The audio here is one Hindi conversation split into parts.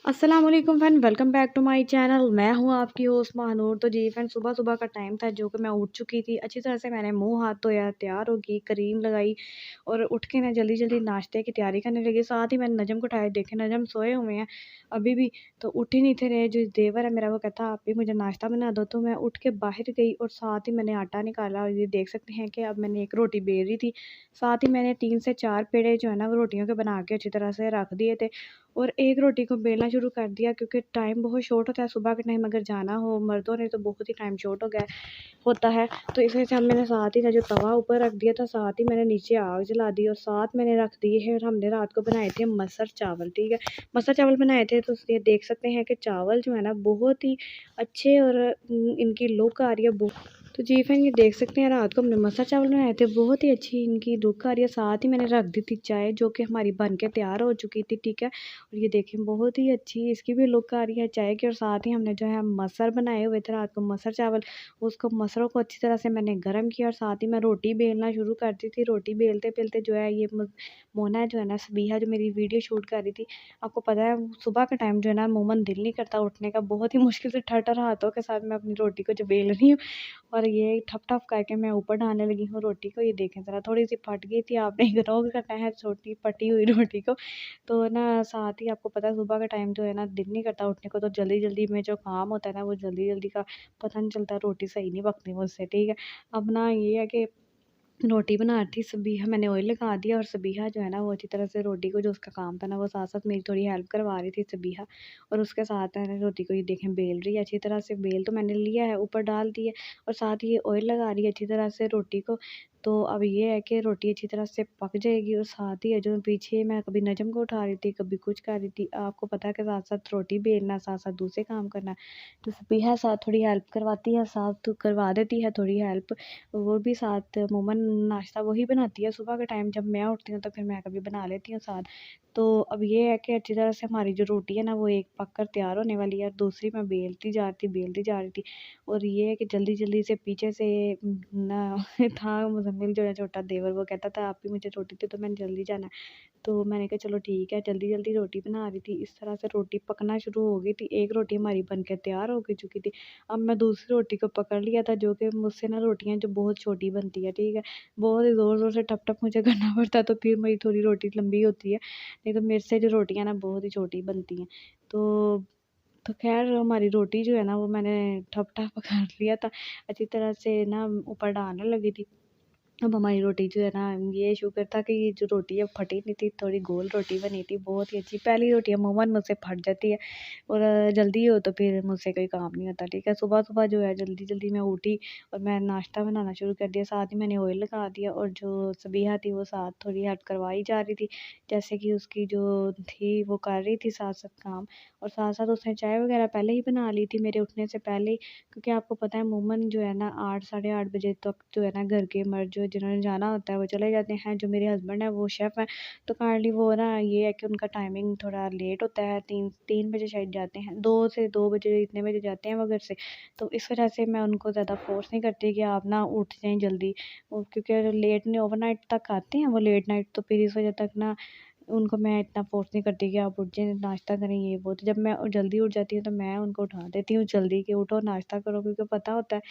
अस्सलाम वालेकुम friend, welcome back to my channel. मैं हूं आपकी होस्ट महानूर। तो जी फ्रेंड, सुबह सुबह का टाइम था जो कि मैं उठ चुकी थी। अच्छी तरह से मैंने मुंह हाथ धोया, तैयार होगी, क्रीम लगाई और उठ के ना जल्दी जल्दी नाश्ते की तैयारी करने लगी। साथ ही मैंने नजम को उठाया, देखे नजम सोए हुए हैं अभी भी, तो उठ ही नहीं थे रहे। जो देवर है मेरा वो कहता आप भी मुझे नाश्ता बना दो। तो मैं उठ के बाहर गई और साथ ही मैंने आटा निकाला और ये देख सकते हैं कि अब मैंने एक रोटी बेल रही थी। साथ ही मैंने 3 से 4 पेड़े जो है ना वो रोटियों के बना के अच्छी तरह से रख दिए थे और एक रोटी को बेलना शुरू कर दिया क्योंकि टाइम बहुत शॉर्ट होता है। सुबह के टाइम अगर जाना हो मर्दों ने तो बहुत ही टाइम शॉर्ट हो गया होता है। तो इस वजह से हम मैंने साथ ही ना जो तवा ऊपर रख दिया था, साथ ही मैंने नीचे आग जला दी और साथ मैंने रख दिए है। और हमने रात को बनाए थे मसर चावल, ठीक है, मसर चावल बनाए थे। तो ये देख सकते हैं कि चावल जो है ना बहुत ही अच्छे और इनकी लुक आ रही है बहुत। तो जी फ्रेंड, ये देख सकते हैं रात को हमने मसाला चावल बनाए थे, बहुत ही अच्छी इनकी लुक आ रही है। साथ ही मैंने रख दी थी चाय जो कि हमारी बन के तैयार हो चुकी थी, ठीक है। और ये देखें बहुत ही अच्छी इसकी भी लुक आ रही है चाय की। और साथ ही हमने जो है मसर बनाए हुए थे रात को, मसर चावल, उसको मसरों को अच्छी तरह से मैंने गर्म किया और साथ ही मैं रोटी बेलना शुरू कर दी थी। रोटी बेलते बेलते जो है ये मोना जो है ना, सबीहा जो मेरी वीडियो शूट कर रही थी, आपको पता है सुबह का टाइम जो है ना अमूमन दिल नहीं करता उठने का, बहुत ही मुश्किल से ठटर हाथों के साथ मैं अपनी रोटी को जो बेल रही हूँ और ये ठप ठप करके मैं ऊपर डालने लगी हूँ रोटी को। ये देखें ज़रा थोड़ी सी फट गई थी, आपने इग्नोर करना है छोटी फटी हुई रोटी को। तो ना साथ ही आपको पता है सुबह का टाइम जो है ना दिल नहीं करता उठने को, तो जल्दी जल्दी में जो काम होता है ना वो जल्दी जल्दी का पता नहीं चलता, रोटी सही नहीं पकती मुझसे, ठीक है। अब ना ये है कि रोटी बना रही थी, सबीहा मैंने ऑयल लगा दिया और सबीहा जो है ना वो अच्छी तरह से रोटी को जो उसका काम था ना वो साथ साथ मेरी थोड़ी हेल्प करवा रही थी सबीहा। और उसके साथ मैंने रोटी को ये देखें बेल रही है अच्छी तरह से, बेल तो मैंने लिया है ऊपर डाल दी है और साथ ही ये ऑयल लगा रही है अच्छी तरह से रोटी को। तो अब ये है कि रोटी अच्छी तरह से पक जाएगी और साथ ही है जो पीछे मैं कभी नजम को उठा रही थी, कभी कुछ कर रही थी, आपको पता है कि साथ साथ रोटी बेलना साथ साथ दूसरे काम करना। तो सबीहा साथ थोड़ी हेल्प करवाती है, साथ तो करवा देती है थोड़ी हेल्प। वो भी साथ अमूमन नाश्ता वही बनाती है सुबह के टाइम, जब मैं उठती हूँ तो फिर मैं कभी बना लेती हूँ साथ। तो अब ये है कि अच्छी तरह से हमारी जो रोटी है ना वो एक पक कर तैयार होने वाली है और दूसरी मैं बेलती जा रही थी। और ये है कि जल्दी जल्दी से पीछे से ना था मुजम्मिल जो है छोटा देवर, वो कहता था आप भी मुझे रोटी दे, तो मैंने जल्दी जाना है। तो मैंने कहा चलो ठीक है, जल्दी जल्दी रोटी बना रही थी। इस तरह से रोटी पकना शुरू हो गई थी, एक रोटी हमारी बन के तैयार हो गई चुकी थी। अब मैं दूसरी रोटी को पकड़ लिया था जो कि मुझसे ना रोटियां जो बहुत छोटी बनती है, ठीक है, बहुत ही ज़ोर ज़ोर से टप टप मुझे करना पड़ता है तो फिर मेरी थोड़ी रोटी लंबी होती है, नहीं तो मेरे से जो रोटियां ना बहुत ही छोटी बनती हैं। तो खैर हमारी रोटी जो है ना वो मैंने ठप ठप कर लिया था अच्छी तरह से ना, ऊपर डालने लगी थी। अब हमारी रोटी जो है ना, ये शुक्र था कि ये जो रोटी है फटी नहीं थी, थोड़ी गोल रोटी बनी थी, बहुत ही अच्छी। पहली रोटी अमूमन मुझसे फट जाती है और जल्दी हो तो फिर मुझसे कोई काम नहीं होता, ठीक है। सुबह सुबह जो है जल्दी जल्दी मैं उठी और मैं नाश्ता बनाना शुरू कर दिया, साथ ही मैंने ऑयल लगा दिया और जो सबीहा थी वो साथ थोड़ी हेल्प करवाई जा रही थी, जैसे कि उसकी जो थी वो कर रही थी साथ साथ काम। और साथ साथ उसने चाय वगैरह पहले ही बना ली थी मेरे उठने से पहले ही, क्योंकि आपको पता है अमूमन जो है ना 8 साढ़े 8 बजे तक जो है ना घर के मर्द जो जिन्होंने जाना होता है वो चले जाते हैं। जो मेरे हस्बैंड है वो शेफ़ हैं, तो काइंडली वो ना ये है कि उनका टाइमिंग थोड़ा लेट होता है, 3 बजे शायद जाते हैं, 2 बजे इतने बजे जाते हैं वो घर से। तो इस वजह से मैं उनको ज़्यादा फोर्स नहीं करती कि आप ना उठ जाएं जल्दी, क्योंकि लेट नहीं ओवरनाइट तक आते हैं वो, लेट नाइट, तो फिर इस वजह तक ना उनको मैं इतना फ़ोर्स नहीं करती कि आप उठ जाएँ, नाश्ता करें ये वो। तो जब मैं जल्दी उठ जाती हूँ तो मैं उनको उठा देती हूँ जल्दी कि उठो नाश्ता करो, क्योंकि पता होता है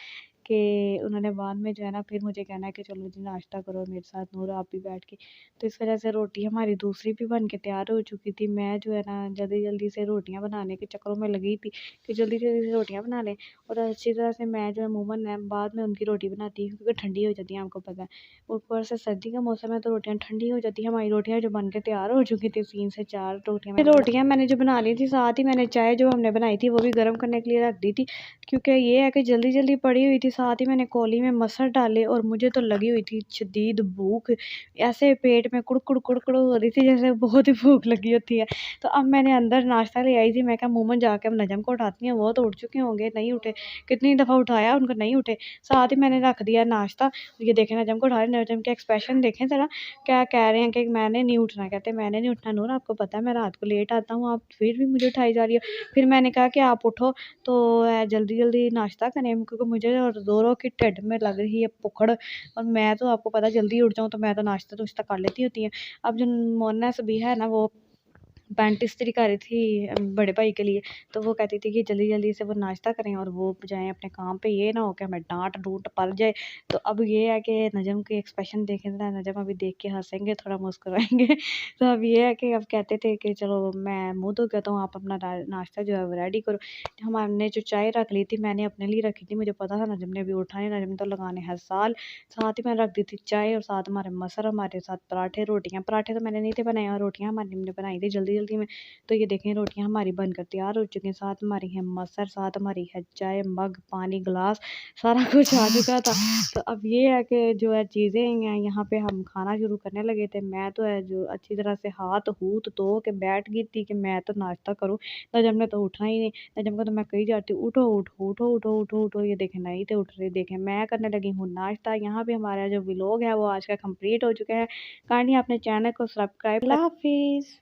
कि उन्होंने बाद में जो है ना फिर मुझे कहना है कि चलो जी नाश्ता करो मेरे साथ नूर आप भी बैठ के। तो इस वजह से रोटी हमारी दूसरी भी बन के तैयार हो चुकी थी। मैं जो है ना जल्दी जल्दी से रोटियां बनाने के चक्करों में लगी थी कि जल्दी जल्दी से रोटियां बना लें। और अच्छी तरह से मैं जो है अमूमन है बाद में उनकी रोटी बनाती हूँ क्योंकि ठंडी हो जाती है, आपको पता है ऊपर से सर्दी का मौसम है तो रोटियां ठंडी हो जाती है। हमारी रोटियां जो बन के तैयार हो चुकी थी, 3 से 4 रोटियां मैंने जो बना ली थी, साथ ही मैंने चाय जो हमने बनाई थी वो भी गर्म करने के लिए रख दी थी, क्योंकि ये है कि जल्दी जल्दी पड़ी हुई थी। साथ ही मैंने कोली में मसर डाले और मुझे तो लगी हुई थी शदीद भूख, ऐसे पेट में कुड़कुड़ कुड़कुड़ हो रही थी जैसे बहुत ही भूख लगी होती है। तो अब मैंने अंदर नाश्ता ले आई थी, मैं कहा अमूमन जाके अब नजम को उठाती हैं, वो तो उठ चुके होंगे, नहीं उठे, कितनी दफ़ा उठाया उनको नहीं उठे। साथ ही मैंने रख दिया नाश्ता। ये देखें नजम को उठा रहे, नजम के एक्सप्रेशन देखें ज़रा, क्या कह रहे हैं कि मैंने नहीं उठना, कहते मैंने नहीं उठना नूर, आपको पता है मैं रात को लेट आता हूँ, आप फिर भी मुझे उठाई जा रही हो। फिर मैंने कहा कि आप उठो तो जल्दी जल्दी नाश्ता करें, क्योंकि मुझे और ज़ोरों की ढिड में लग रही है पुखड़, और मैं तो आपको पता जल्दी उठ जाऊँ तो मैं तो नाश्ता तो कर लेती होती है। अब जो मोना सबीहा है ना वो पैंट इस्त्री कर रही थी बड़े भाई के लिए, तो वो कहती थी कि जल्दी-जल्दी से वो नाश्ता करें और वो जाएँ अपने काम पे, ये ना हो कि हमें डाँट-डूँट पड़ जाए। तो अब ये है कि नजम के एक्सप्रेशन देखे ना, नजम अभी देख के हँसेंगे, थोड़ा मुस्कुराएँगे। तो अब ये है कि अब कहते थे कि चलो मैं मुँह धो के आता हूँ, आप अपना नाश्ता जो है वो रेडी करो। हमने जो चाय रख ली थी, मैंने अपने लिए रखी थी, मुझे पता था नजम ने अभी उठा नहीं, नजम ने तो लगाने हैं साल। साथ ही मैंने रख दी थी चाय और साथ हमारे मसर, हमारे साथ पराठे, रोटियाँ। पराठे तो मैंने नहीं थे बनाए और रोटियाँ हमारी ने बनाई थी जल्दी-जल्दी में। तो ये देखें रोटियाँ हमारी बनकर तैयार हो चुकी हैं, साथ हमारी है मसर, साथ हमारी है चाय, मग, पानी, गिलास, सारा कुछ आ चुका था। तो अब ये है कि जो है चीज़ें हैं यहाँ पे हम खाना शुरू करने लगे थे। मैं तो है जो अच्छी तरह से हाथ-हूथ धो के बैठ गई थी कि मैं तो नाश्ता करूँ। नजम ने तो उठना ही नहीं, नजम को तो मैं कही जाती हूँ उठो, उठो, उठो, उठो, उठो, उठो, ये देखें नहीं थे उठ रहे। देखें मैं करने लगी हूँ नाश्ता। यहाँ पे हमारा जो व्लॉग है वो आज का कंप्लीट हो चुका है। काइंडली अपने चैनल को सब्सक्राइब। अल्लाह हाफ़िज़।